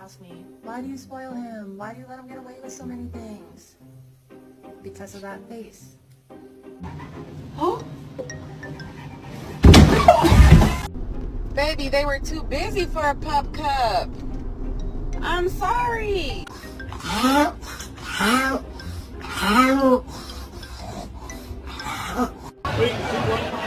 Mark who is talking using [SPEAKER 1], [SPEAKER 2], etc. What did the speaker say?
[SPEAKER 1] ask me, why do you spoil him? Why do you let him get away with so many things? Because of that face.
[SPEAKER 2] Huh? Baby, they were too busy for a pup cup. I'm sorry.
[SPEAKER 3] 3, 2, 1.